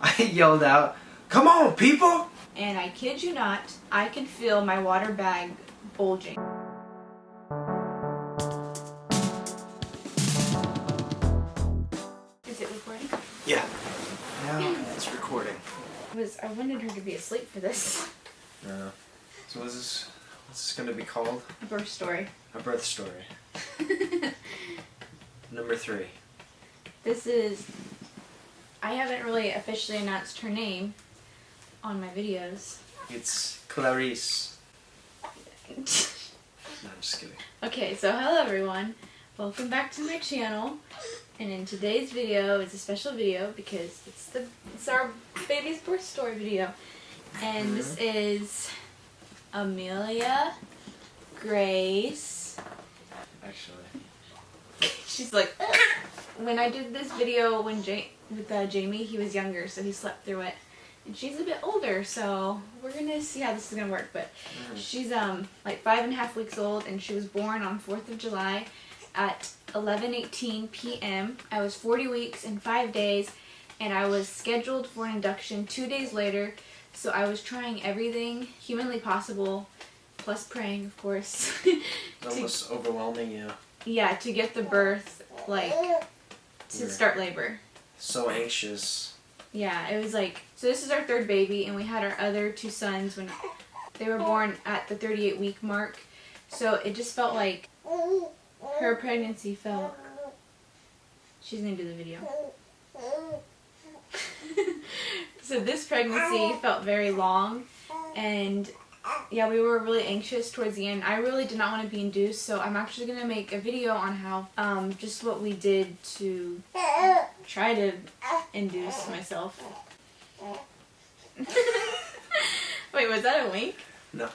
I yelled out, "Come on, people!" And I kid you not, I could feel my water bag bulging. Is it recording? Yeah. Now it's recording. I wanted her to be asleep for this. So what's this going to be called? A birth story. A birth story. Number 3. This is... I haven't really officially announced her name on my videos. It's Clarice. No, I'm just kidding. Okay, so hello everyone. Welcome back to my channel. And in today's video, it's a special video because it's our baby's birth story video. And this is Amelia Grace. Actually. She's like, when I did this video with Jamie, he was younger, so he slept through it. And she's a bit older, so we're gonna see how this is gonna work. But she's like 5.5 weeks old, and she was born on 4th of July at 11:18 p.m. I was 40 weeks and 5 days, and I was scheduled for an induction 2 days later. So I was trying everything humanly possible, plus praying, of course. Almost overwhelming you. Yeah, to get the birth, like, to start labor. So anxious. Yeah, it was like, so this is our 3rd baby, and we had our other 2 sons when they were born at the 38-week mark. So it just felt like her pregnancy felt... She's going to do the video. So this pregnancy felt very long, and yeah, we were really anxious towards the end. I really did not want to be induced, so I'm actually going to make a video on how, just what we did to try to induce myself. Wait, was that a wink? No.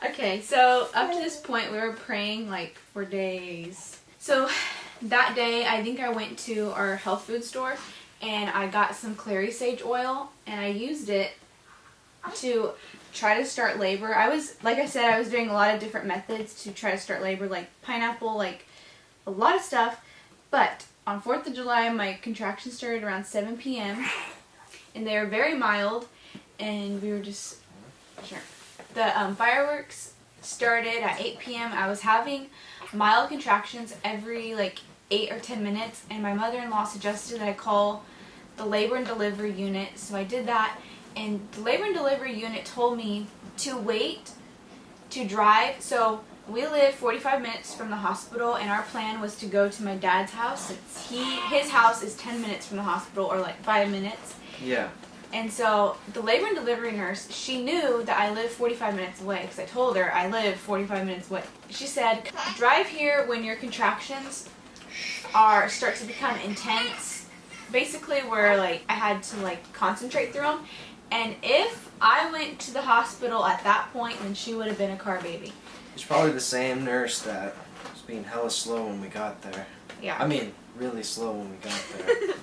Okay, so up to this point we were praying like for days. So that day I think I went to our health food store and I got some clary sage oil and I used it to try to start labor. Like I said, I was doing a lot of different methods to try to start labor, like pineapple, like a lot of stuff. But on 4th of July, my contractions started around 7 p.m. and they were very mild, and we were just, sure. The fireworks started at 8 p.m. I was having mild contractions every like 8 or 10 minutes, and my mother-in-law suggested that I call the labor and delivery unit, so I did that. And the labor and delivery unit told me to wait to drive. So we live 45 minutes from the hospital, and our plan was to go to my dad's house. His house is 10 minutes from the hospital, or like 5 minutes. Yeah. And so the labor and delivery nurse, she knew that I live 45 minutes away because I told her I live 45 minutes away. She said, drive here when your contractions start to become intense. Basically where like I had to like concentrate through them. And if I went to the hospital at that point, then she would have been a car baby. It's probably the same nurse that was being hella slow when we got there. Yeah. I mean, really slow when we got there.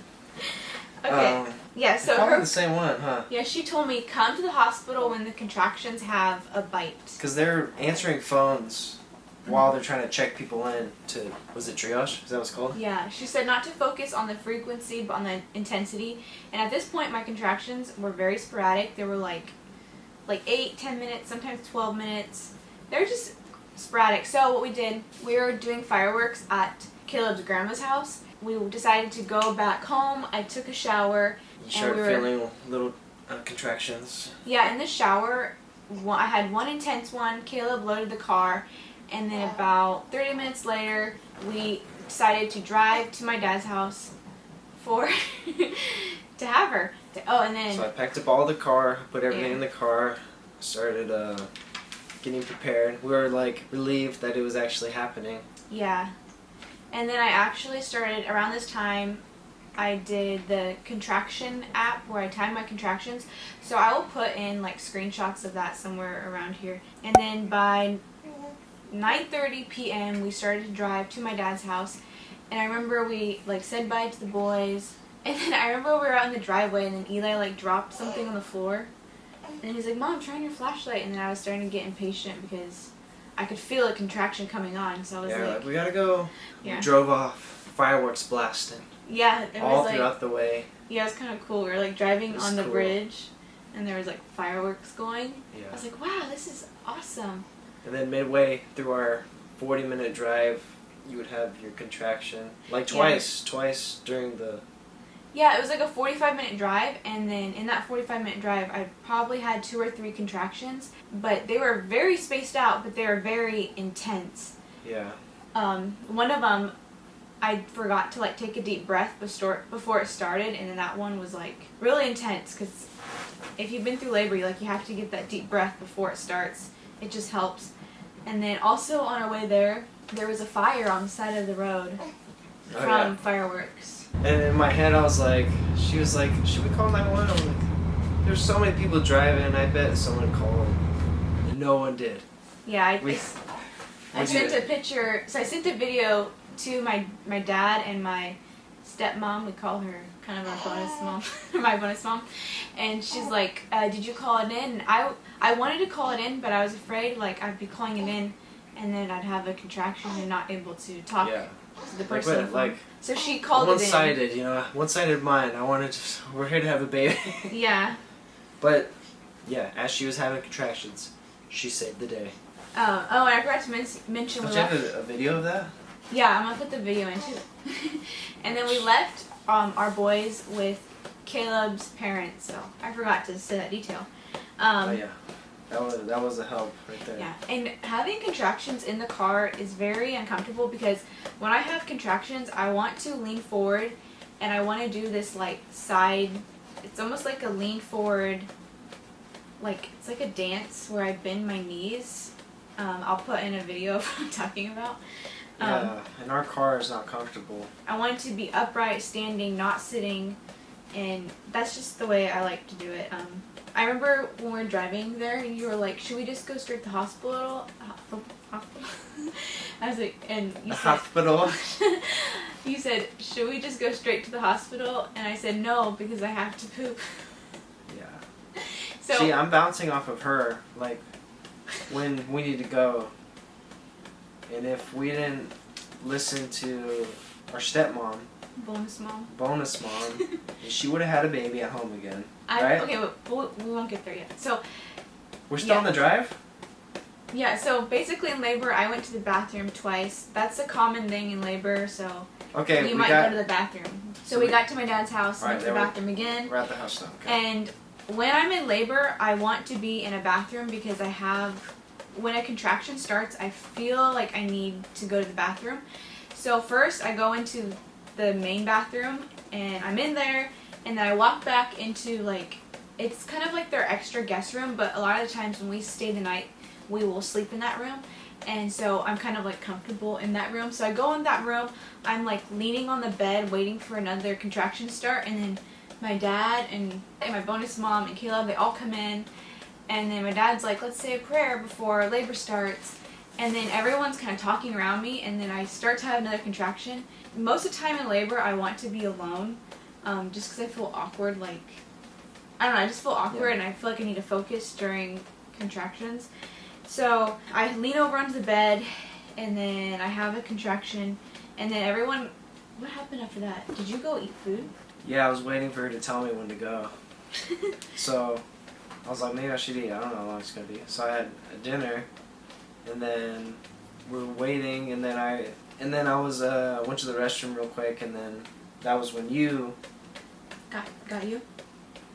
Okay. Yeah, so probably the same one, huh? Yeah, she told me come to the hospital when the contractions have a bite. Because they're answering phones while they're trying to check people in to, was it triage? Is that what it's called? Yeah, she said not to focus on the frequency but on the intensity. And at this point my contractions were very sporadic. They were like 8, 10 minutes, sometimes 12 minutes. They were just sporadic. So what we did, we were doing fireworks at Caleb's grandma's house. We decided to go back home. I took a shower. You started feeling little contractions. Yeah, in the shower, I had one intense one. Caleb loaded the car, and then about 30 minutes later, we decided to drive to my dad's house to have her. Oh, and then... So I packed up all the car, put everything in the car, started getting prepared. We were like relieved that it was actually happening. Yeah. And then I actually started, around this time, I did the contraction app where I timed my contractions. So I will put in like screenshots of that somewhere around here. And then by 9:30 p.m. we started to drive to my dad's house. And I remember we like said bye to the boys. And then I remember we were out in the driveway and then Eli like dropped something on the floor. And he's like, Mom, turn on your flashlight. And then I was starting to get impatient because I could feel a contraction coming on. So I was like, we gotta go. Yeah. We drove off, fireworks blasting. Yeah, it all was like, throughout the way. yeah, it was kind of cool. We were like driving on the cool. bridge, and there was like fireworks going. Yeah. I was like, wow, this is awesome. And then midway through our 40-minute drive, you would have your contraction. Like twice during the... Yeah, it was like a 45-minute drive, and then in that 45-minute drive, I probably had 2 or 3 contractions, but they were very spaced out, but they were very intense. Yeah. One of them, I forgot to like take a deep breath before it started, and then that one was like really intense, because if you've been through labor, you have to get that deep breath before it starts. It just helps. And then also on our way there was a fire on the side of the road from fireworks. And in my head, she was like, should we call 911? I'm like, there's so many people driving, I bet someone called. And no one did. Yeah, I sent a picture, so I sent a video to my dad and my stepmom. We call her kind of a bonus mom, my bonus mom. And she's like, did you call it in? And I wanted to call it in, but I was afraid like I'd be calling it in and then I'd have a contraction and not able to talk to the person. So she called it in. One-sided, one-sided mind. We're here to have a baby. Yeah. But, yeah, as she was having contractions, she saved the day. Oh, and I forgot to mention Don't you have a video of that? Yeah, I'm going to put the video in too. And then we left our boys with Caleb's parents, so I forgot to say that detail. Oh yeah, that was a help right there. Yeah, and having contractions in the car is very uncomfortable because when I have contractions, I want to lean forward and I want to do this like side, it's almost like a lean forward, like it's like a dance where I bend my knees. I'll put in a video of what I'm talking about. Yeah, and our car is not comfortable. I want to be upright, standing, not sitting, and that's just the way I like to do it. I remember when we were driving there, you were like, should we just go straight to the hospital? Hospital? I was like, and you said... Hospital? You said, should we just go straight to the hospital? And I said, no, because I have to poop. Yeah. So, see, I'm bouncing off of her, like, when we need to go. And if we didn't listen to our stepmom, bonus mom, she would have had a baby at home again, right? Okay, we won't get there yet. So we're still on the drive? Yeah, so basically in labor, I went to the bathroom twice. That's a common thing in labor, so you might go to the bathroom. So we got to my dad's house, went to the bathroom again. We're at the house now, okay. And when I'm in labor, I want to be in a bathroom because when a contraction starts, I feel like I need to go to the bathroom. So first, I go into the main bathroom, and I'm in there, and then I walk back into, like, it's kind of like their extra guest room, but a lot of the times when we stay the night, we will sleep in that room, and so I'm kind of, like, comfortable in that room. So I go in that room, I'm, like, leaning on the bed, waiting for another contraction to start, and then my dad and my bonus mom and Caleb, they all come in, and then my dad's like, let's say a prayer before labor starts. And then everyone's kind of talking around me, and then I start to have another contraction. Most of the time in labor, I want to be alone, just because I feel awkward. Like, I don't know, I just feel awkward, and I feel like I need to focus during contractions. So I lean over onto the bed, and then I have a contraction, and then everyone, what happened after that? Did you go eat food? Yeah, I was waiting for her to tell me when to go. So I was like, maybe I should eat. I don't know how long it's going to be. So I had a dinner, and then we were waiting, and then I was went to the restroom real quick, and then that was when you... Got you?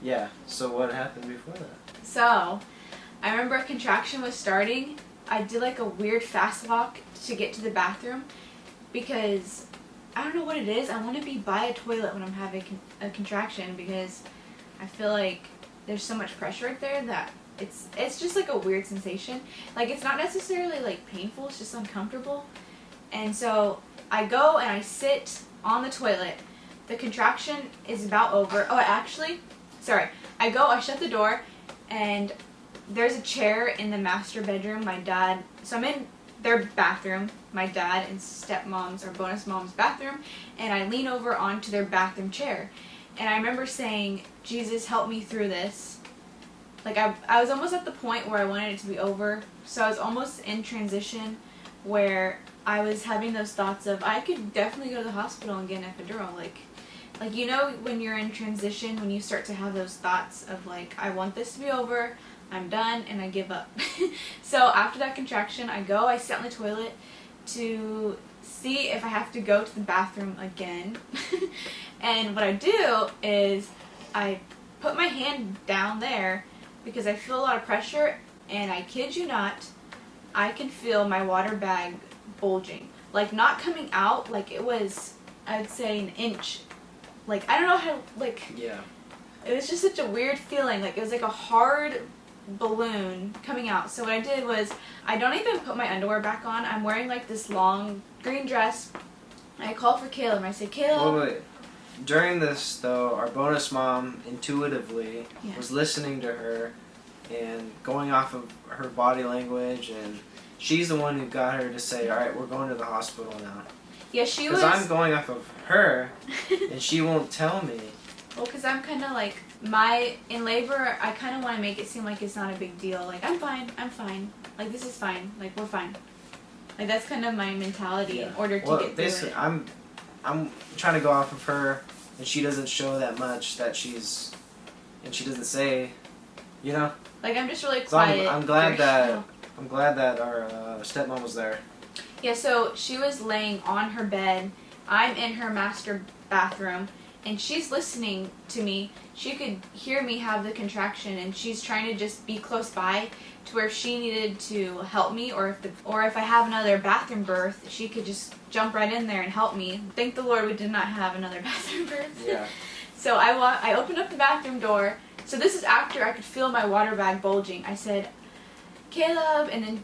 Yeah. So what happened before that? So, I remember a contraction was starting. I did like a weird fast walk to get to the bathroom because I don't know what it is. I want to be by a toilet when I'm having a contraction because I feel like there's so much pressure right there that it's just like a weird sensation. Like, it's not necessarily like painful, it's just uncomfortable. And so I go and I sit on the toilet. The contraction is about over. Oh, actually, sorry. I go, I shut the door, and there's a chair in the master bedroom. So I'm in their bathroom, my dad and stepmom's or bonus mom's bathroom, and I lean over onto their bathroom chair. And I remember saying, Jesus, help me through this. Like, I was almost at the point where I wanted it to be over. So I was almost in transition where I was having those thoughts of, I could definitely go to the hospital and get an epidural. Like, Like, you know, when you're in transition, when you start to have those thoughts of like, I want this to be over, I'm done, and I give up. So after that contraction, I sit on the toilet to see if I have to go to the bathroom again. And what I do is I put my hand down there because I feel a lot of pressure, and I kid you not, I can feel my water bag bulging. Like, not coming out, like it was, I'd say, an inch. Like, I don't know how, like, Yeah. It was just such a weird feeling. Like, it was like a hard balloon coming out. So what I did was, I don't even put my underwear back on. I'm wearing like this long green dress. I called for Caleb and I said, Caleb. Wait. During this, though, our bonus mom intuitively was listening to her and going off of her body language, and she's the one who got her to say, all right, we're going to the hospital now. Yeah, she was. Because I'm going off of her, and she won't tell me. Well, because I'm kind of like, in labor, I kind of want to make it seem like it's not a big deal. Like, I'm fine. Like, this is fine. Like, we're fine. Like, that's kind of my mentality in order to get through it. I'm trying to go off of her, and she doesn't show that much that she's, and she doesn't say, you know. Like, I'm just really So quiet. I'm glad that our stepmom was there. Yeah, so she was laying on her bed. I'm in her master bathroom, and she's listening to me. She could hear me have the contraction, and she's trying to just be close by to where if she needed to help me, or if I have another bathroom birth, she could just jump right in there and help me. Thank the Lord we did not have another bathroom birth. Yeah. So I opened up the bathroom door. So this is after I could feel my water bag bulging. I said, Caleb, and then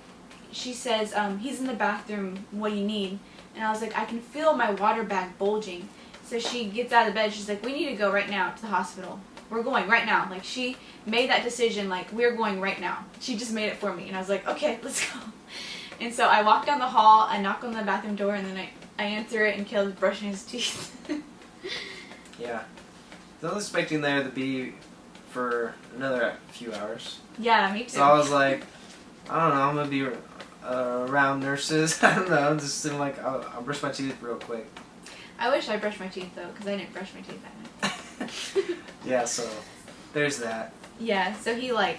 she says, he's in the bathroom, what do you need? And I was like, I can feel my water bag bulging. So she gets out of the bed, she's like, we need to go right now to the hospital. We're going right now. Like, she made that decision, like, we're going right now. She just made it for me. And I was like, okay, let's go. And so I walk down the hall, I knock on the bathroom door, and then I answer it, and Caleb's brushing his teeth. Yeah. I was expecting there to be for another few hours. Yeah, me too. So I was like, I don't know, I'm going to be around nurses. I don't know, just like, I'll brush my teeth real quick. I wish I brushed my teeth, though, because I didn't brush my teeth that night. Yeah, so there's that. Yeah, so he, like,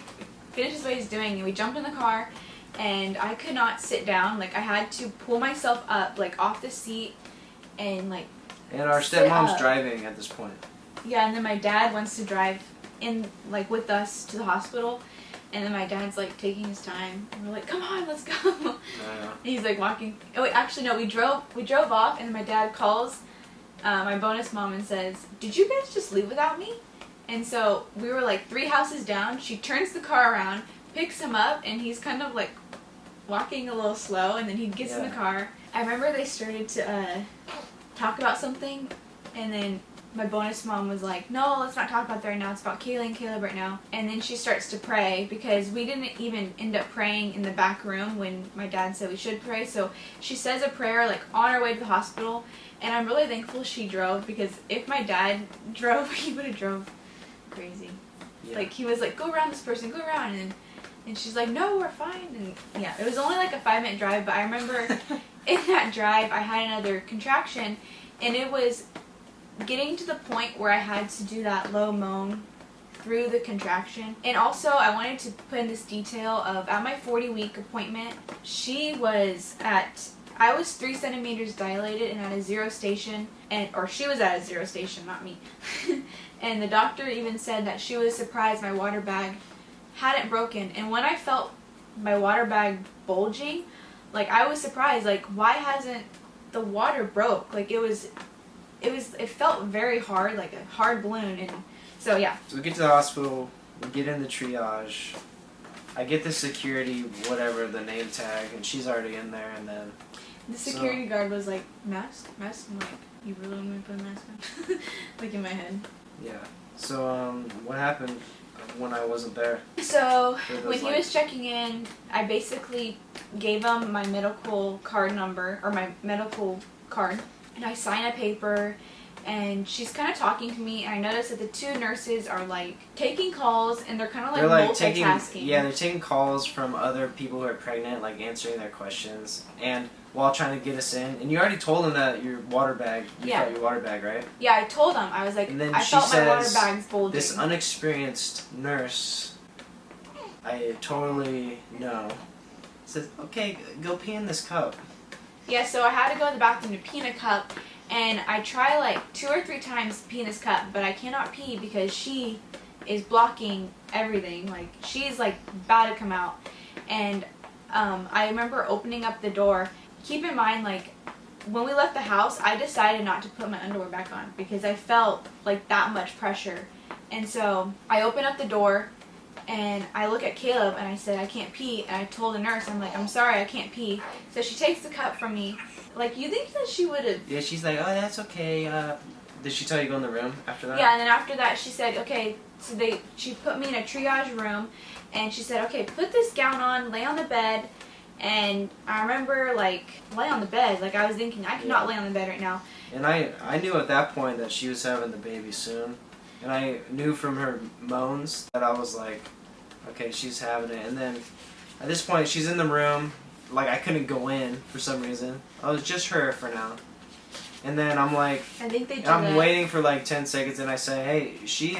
finishes what he's doing, and we jumped in the car, and I could not sit down. Like, I had to pull myself up, like, off the seat, and, like, and our stepmom's driving at this point. Yeah, and then my dad wants to drive in, like, with us to the hospital, and then my dad's, like, taking his time, and we're like, come on, let's go. And he's, like, walking. Oh, wait, actually, no, we drove off, and then my dad calls my bonus mom and says, did you guys just leave without me? And so we were, like, 3 houses down. She turns the car around, picks him up, and he's kind of, like, walking a little slow, and then he gets in the car. I remember they started to talk about something, and then my bonus mom was like, no, let's not talk about that right now. It's about Kaylee and Caleb right now. And then she starts to pray, because we didn't even end up praying in the back room when my dad said we should pray. So she says a prayer, like, on our way to the hospital. And I'm really thankful she drove, because if my dad drove, he would have drove crazy. Yeah. Like, he was like, go around this person, go around. And she's like, no, we're fine. And yeah, it was only like a 5-minute drive, but I remember in that drive, I had another contraction, and it was getting to the point where I had to do that low moan through the contraction. And also, I wanted to put in this detail of, at my 40-week appointment, I was 3 centimeters dilated and at a 0 station, or she was at a 0 station, not me. And the doctor even said that she was surprised my water bag hadn't broken. And when I felt my water bag bulging, like, I was surprised, like, why hasn't the water broke? Like, it felt very hard, like a hard balloon. And so, yeah. So we get to the hospital, we get in the triage, I get the security, whatever, the name tag, and she's already in there, and then the security guard was like, mask? I'm like, you really want me to put a mask on? Like, in my head. Yeah. So, what happened when I wasn't there? So, when he was checking in, I basically gave him my medical card number, or my medical card, and I signed a paper, and she's kind of talking to me, and I noticed that the 2 nurses are, like, taking calls, and they're kind of, like, multitasking. They're taking calls from other people who are pregnant, like, answering their questions, and while trying to get us in. And you already told him that your water bag, Yeah. felt your water bag, right? Yeah, I told him. I was like, And then I she felt my water says, bags bulging. this unexperienced nurse, I totally know, says, okay, go pee in this cup. Yeah, so I had to go to the bathroom to pee in a cup, and I try like 2 or 3 times to pee in this cup, but I cannot pee because she is blocking everything. Like, she's like about to come out. And I remember opening up the door. Keep in mind, like, when we left the house, I decided not to put my underwear back on because I felt like that much pressure. And so I open up the door and I look at Caleb and I said, I can't pee. And I told the nurse, I'm like, I'm sorry, I can't pee. So she takes the cup from me. Like, you think that she would have... Yeah, she's like, oh, that's okay. Did she tell you to go in the room after that? Yeah, and then after that she said, okay, so she put me in a triage room and she said, okay, put this gown on, lay on the bed. And I remember, like, lay on the bed. Like, I was thinking, I cannot lay on the bed right now. And I knew at that point that she was having the baby soon. And I knew from her moans that I was like, okay, she's having it. And then at this point, she's in the room. Like, I couldn't go in for some reason. I was just her for now. And then I'm like, I think they do I'm that. waiting for like 10 seconds and I say, hey, she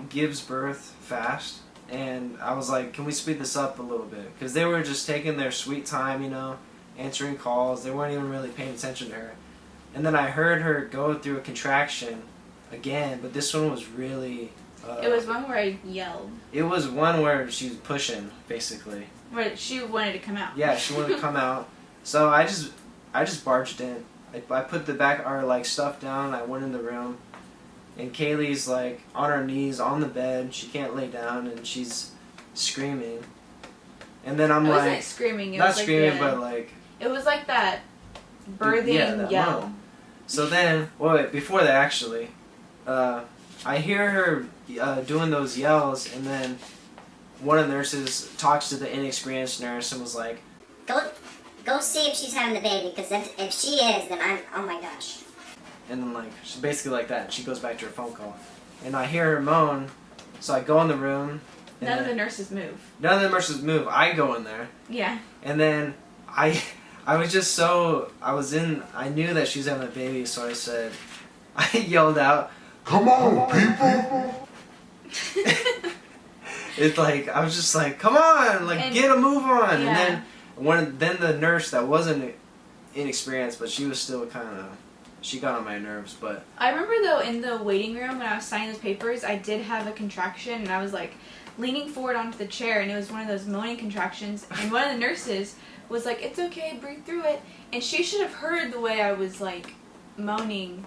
gives birth fast. And I was like, can we speed this up a little bit? Because they were just taking their sweet time, you know, answering calls. They weren't even really paying attention to her. And then I heard her go through a contraction again, but this one was really... it was one where I yelled. It was one where she was pushing, basically. Where she wanted to come out. Yeah, she wanted to come out. So I just barged in. I put our like stuff down. I went in the room. And Kaylee's like on her knees on the bed. She can't lay down and she's screaming. And then I'm It like... wasn't screaming. It not was screaming, like but like... It was like that birthing that yell. moan. So then... Wait, before that actually... I hear her doing those yells and then one of the nurses talks to the inexperienced nurse and was like... Go see if she's having the baby, because if she is, then oh my gosh. And then, like, she's basically like that. She goes back to her phone call. And I hear her moan, so I go in the room. None of the nurses move. None of the nurses move. I go in there. Yeah. And then I was just so... I knew that she was having a baby, so I said... I yelled out, "Come on, people!" It's like, I was just like, come on! Like, get a move on! Yeah. And then the nurse that wasn't inexperienced, but she was still kind of... She got on my nerves, but... I remember, though, in the waiting room when I was signing those papers, I did have a contraction, and I was, like, leaning forward onto the chair, and it was one of those moaning contractions, and one of the nurses was like, it's okay, breathe through it, and she should have heard the way I was, like, moaning,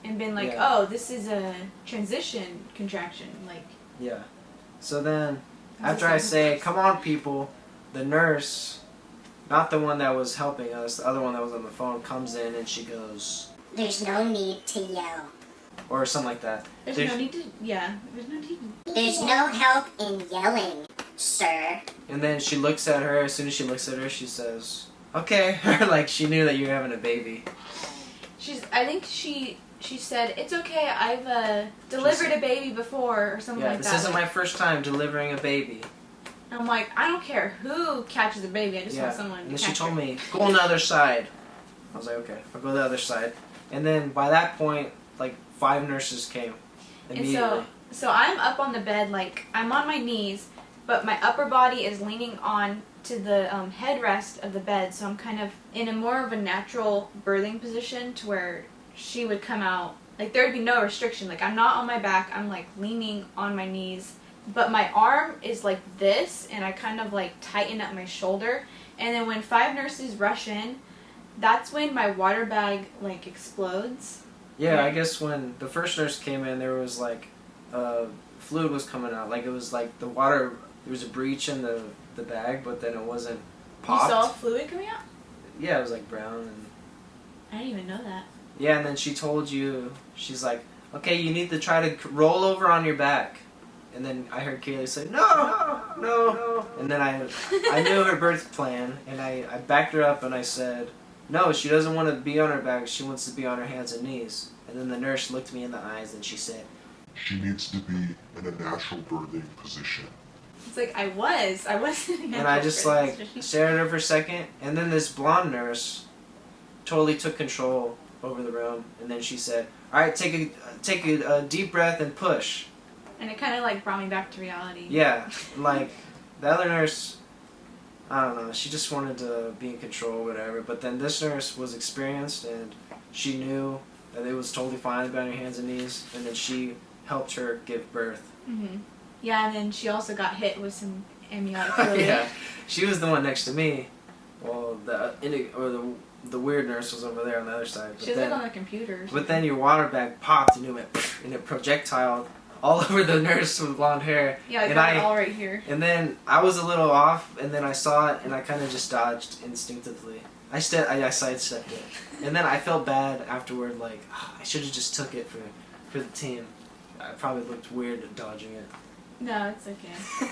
and been like, oh, this is a transition contraction, like... Yeah. So then, after I say, come on, people, the nurse... Not the one that was helping us, the other one that was on the phone, comes in and she goes... There's no need to yell. Or something like that. There's no need to... Yeah, there's no need. There's no help in yelling, sir. And then she looks at her, as soon as she looks at her, she says, okay. Like, she knew that you were having a baby. I think she said, it's okay, I've delivered a baby before, or something like that. Yeah, this isn't my first time delivering a baby. I'm like, I don't care who catches a baby, I just want someone to and then catch she told her. me, go on the other side. I was like, okay, I'll go to the other side. And then by that point, like 5 nurses came immediately. And so I'm up on the bed, like I'm on my knees, but my upper body is leaning on to the headrest of the bed, so I'm kind of in a more of a natural birthing position to where she would come out. Like there would be no restriction. Like I'm not on my back, I'm like leaning on my knees. But my arm is like this, and I kind of like tighten up my shoulder. And then when 5 nurses rush in, that's when my water bag like explodes. Yeah, I guess when the first nurse came in, there was like fluid was coming out. Like it was like the water, there was a breach in the bag, but then it wasn't popped. You saw fluid coming out? Yeah, it was like brown. And I didn't even know that. yeah, and then she told you, she's like, okay, you need to try to roll over on your back. And then I heard Kaylee say, no. And then I knew her birth plan, and I backed her up and I said, no, she doesn't want to be on her back, she wants to be on her hands and knees. And then the nurse looked me in the eyes and she said, she needs to be in a natural birthing position. It's like, I wasn't. And I just like stared at her for a second, and then this blonde nurse totally took control over the room, and then she said, "All right, take a deep breath and push." And it kind of like brought me back to reality. Yeah, like the other nurse, I don't know, she just wanted to be in control or whatever. But then this nurse was experienced, and she knew that it was totally fine to be on your hands and knees, and then she helped her give birth. Mm-hmm. Yeah, and then she also got hit with some amniotic fluid. Yeah, she was the one next to me. Well, the weird nurse was over there on the other side. But she was like on the computer. But then your water bag popped and it went, and it projectiled all over the nurse with blonde hair. Yeah, I got it all right here. And then I was a little off, and then I saw it, and I kind of just dodged instinctively. I sidestepped it, and then I felt bad afterward. Like, I should have just took it for the team. I probably looked weird at dodging it. No, it's okay.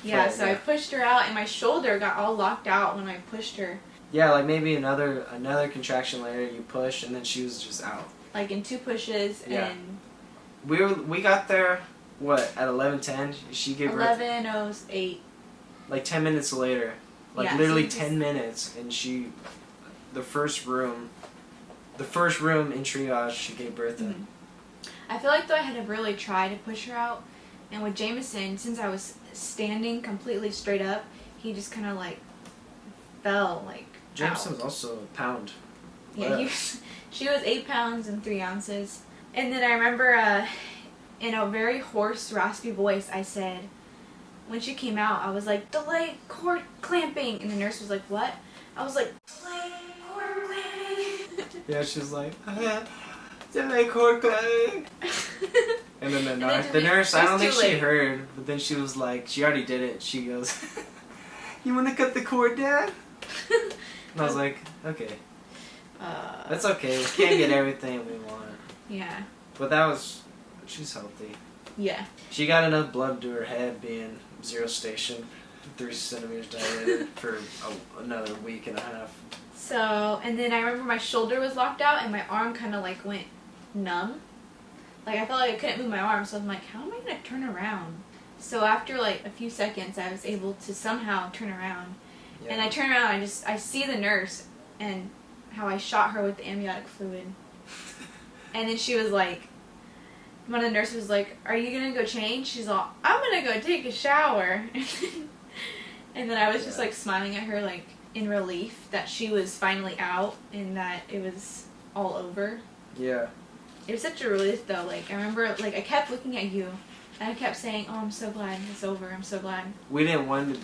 Yeah, so I pushed her out, and my shoulder got all locked out when I pushed her. Yeah, like maybe another contraction later, you push, and then she was just out. Like in 2 pushes, yeah. And we got there, what, at 11:10? She gave birth 11:08. like 10 minutes later. Like yeah, literally so 10 minutes, and the first room in triage, she gave birth in. Mm-hmm. I feel like though I had to really try to push her out, and with Jameson, since I was standing completely straight up, he just kind of like fell like Jameson out. was also a pound. Yeah, she was 8 pounds and 3 ounces. And then I remember in a very hoarse, raspy voice, I said, when she came out, I was like, "Delay cord clamping," and the nurse was like, "What?" I was like, "Delay cord clamping." Yeah, she was like, "Delay cord clamping." And then the nurse, I don't think she heard, but then she was like, she already did it. She goes, "You want to cut the cord, Dad?" And I was like, "Okay, that's okay. We can't get everything we want." Yeah. But she's healthy. Yeah. She got enough blood to her head, being 0 station, 3 centimeters dilated for another week and a half. So, and then I remember my shoulder was locked out and my arm kind of like went numb. Like I felt like I couldn't move my arm, so I'm like, how am I going to turn around? So after like a few seconds, I was able to somehow turn around. Yeah. And I turn around, I see the nurse and how I shot her with the amniotic fluid. And then she was like, one of the nurses was like, "Are you going to go change?" She's all, "I'm going to go take a shower." And then I was just like smiling at her like in relief that she was finally out and that it was all over. Yeah. It was such a relief though. Like I remember like I kept looking at you and I kept saying, "Oh, I'm so glad it's over. I'm so glad." We didn't want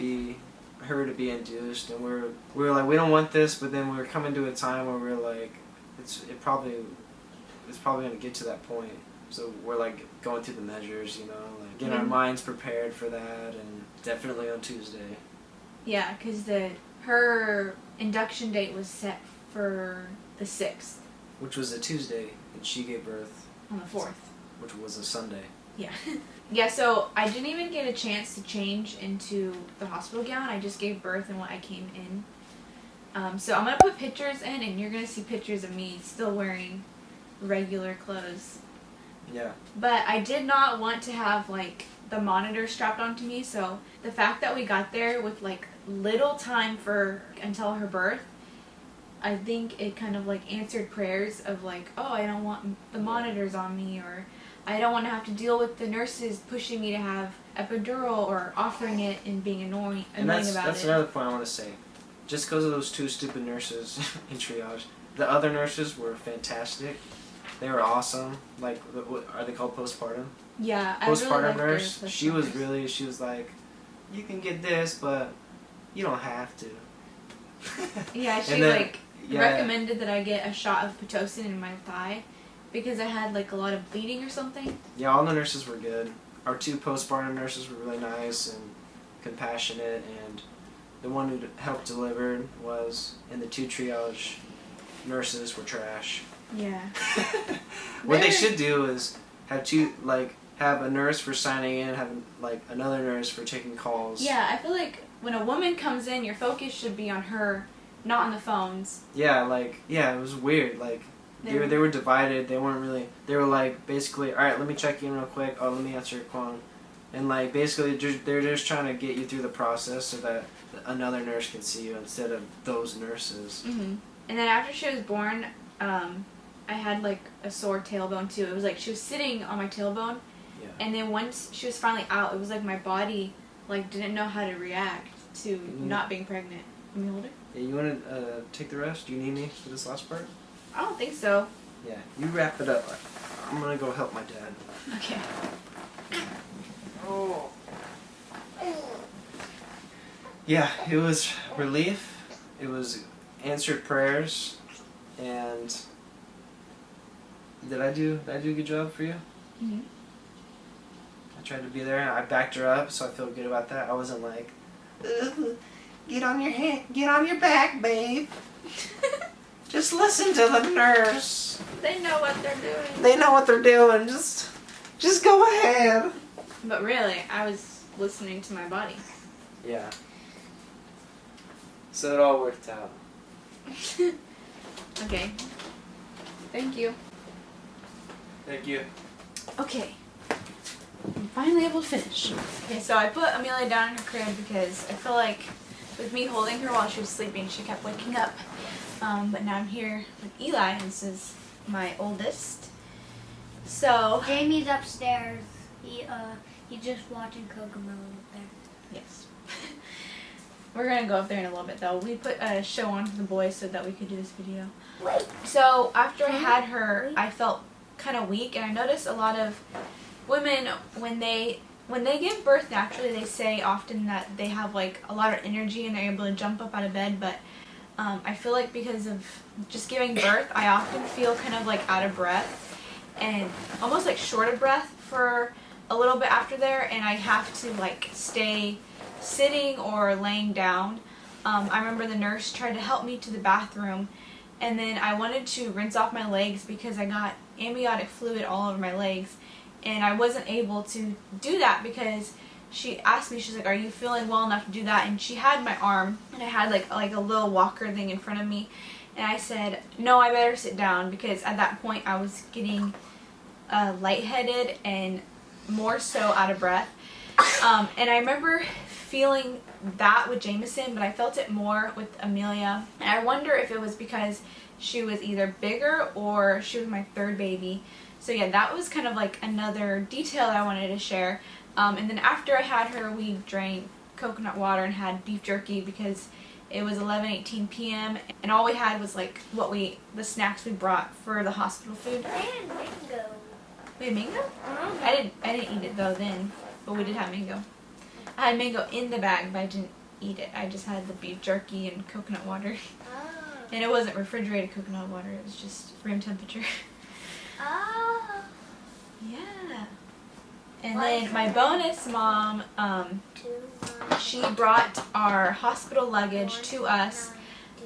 her to be induced, and we were like, we don't want this, but then we were coming to a time where we were like, it's probably going to get to that point. So we're like going through the measures, like getting our minds prepared for that, and definitely on Tuesday. Yeah, because her induction date was set for the 6th. Which was a Tuesday, and she gave birth on the 4th. Which was a Sunday. Yeah. Yeah, so I didn't even get a chance to change into the hospital gown. I just gave birth and when I came in. So I'm going to put pictures in, and you're going to see pictures of me still wearing regular clothes. Yeah. But I did not want to have, like, the monitor strapped onto me, so the fact that we got there with, like, little time until her birth, I think it kind of, like, answered prayers of, like, oh, I don't want the monitors on me, or I don't want to have to deal with the nurses pushing me to have epidural or offering it and being annoying about it. That's another point I want to say. Just because of those 2 stupid nurses in triage, the other nurses were fantastic. They were awesome. Like, what are they called, postpartum? Yeah, postpartum nurse. She was like, you can get this, but you don't have to. Yeah, she recommended that I get a shot of Pitocin in my thigh because I had like a lot of bleeding or something. Yeah, all the nurses were good. Our 2 postpartum nurses were really nice and compassionate, and the one who helped deliver and the 2 triage nurses were trash. Yeah. What they should do is have a nurse for signing in, have like another nurse for taking calls. Yeah, I feel like when a woman comes in, your focus should be on her, not on the phones. Yeah, it was weird. Like they were divided. They weren't really. They were like basically, all right, let me check in real quick. Oh, let me answer your phone. And like basically they're just trying to get you through the process so that another nurse can see you instead of those nurses. And then after she was born, I had like a sore tailbone too. It was like she was sitting on my tailbone, and then once she was finally out, it was like my body like didn't know how to react to not being pregnant. Let me hold it. Yeah, you want to take the rest? Do you need me for this last part? I don't think so. Yeah, you wrap it up. I'm gonna go help my dad. Okay. Oh. Yeah, it was relief. It was answered prayers, and did I do a good job for you? I tried to be there. I backed her up, so I feel good about that. I wasn't like, get on your back, babe. Just listen to the nurse. They know what they're doing. They know what they're doing. Just go ahead. But really, I was listening to my body. Yeah. So it all worked out. Okay. Thank you. Thank you. Okay. I'm finally able to finish. Okay, so I put Amelia down in her crib because I feel like with me holding her while she was sleeping, she kept waking up. But now I'm here with Eli, and this is my oldest. So Jamie's upstairs. He's just watching Kokomo up there. yes. We're gonna go up there in a little bit though. We put a show on for the boys so that we could do this video. So after I had her, I felt kind of weak, and I noticed a lot of women when they give birth naturally, they say often that they have like a lot of energy and they're able to jump up out of bed, but I feel like because of just giving birth, I often feel kind of like out of breath and almost like short of breath for a little bit after there, and I have to like stay sitting or laying down. I remember the nurse tried to help me to the bathroom, and then I wanted to rinse off my legs because I got amniotic fluid all over my legs, and I wasn't able to do that because she asked me, she's like, are you feeling well enough to do that? And she had my arm, and I had like a little walker thing in front of me, and I said, no, I better sit down, because at that point I was getting lightheaded and more so out of breath. And I remember feeling that with Jameson, but I felt it more with Amelia, and I wonder if it was because she was either bigger or she was my third baby. So yeah, that was kind of like another detail that I wanted to share. And then after I had her, we drank coconut water and had beef jerky because it was 11:18 p.m. and all we had was like the snacks we brought for the hospital food. And mango. We had mango? I didn't eat it though then, but we did have mango. I had mango in the bag, but I didn't eat it. I just had the beef jerky and coconut water. And it wasn't refrigerated coconut water, it was just room temperature. Yeah. And then my bonus mom, she brought our hospital luggage to us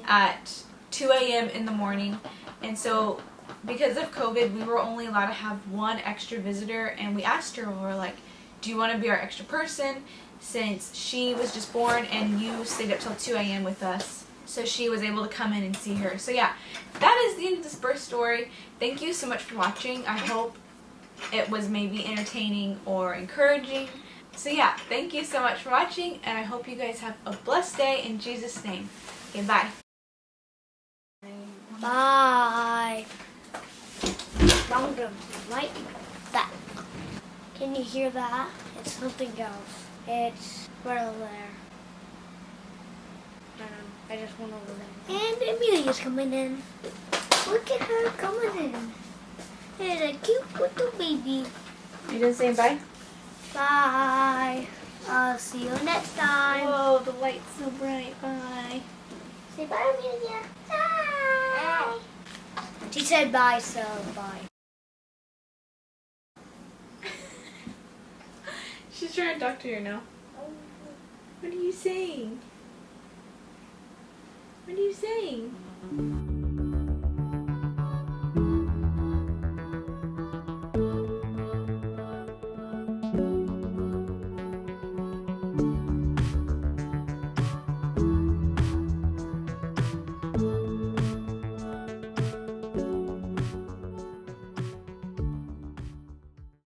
at 2 a.m. in the morning. And so because of COVID, we were only allowed to have one extra visitor, and we asked her, we were like, do you want to be our extra person since she was just born and you stayed up till 2 a.m. with us? So she was able to come in and see her. So yeah, that is the end of this birth story. Thank you so much for watching. I hope it was maybe entertaining or encouraging. So yeah, thank you so much for watching, and I hope you guys have a blessed day in Jesus' name. Okay, bye. Bye. Random, like that. Can you hear that? It's something else. It's right over there. I don't know. I just went over there. And Amelia's coming in. Look at her coming in. There's a cute little baby. You gonna say bye? Bye. I'll see you next time. Whoa, the light's so bright. Bye. Say bye, Amelia. Bye. She said bye, so bye. She's trying to talk to you now. What are you saying? What are you saying?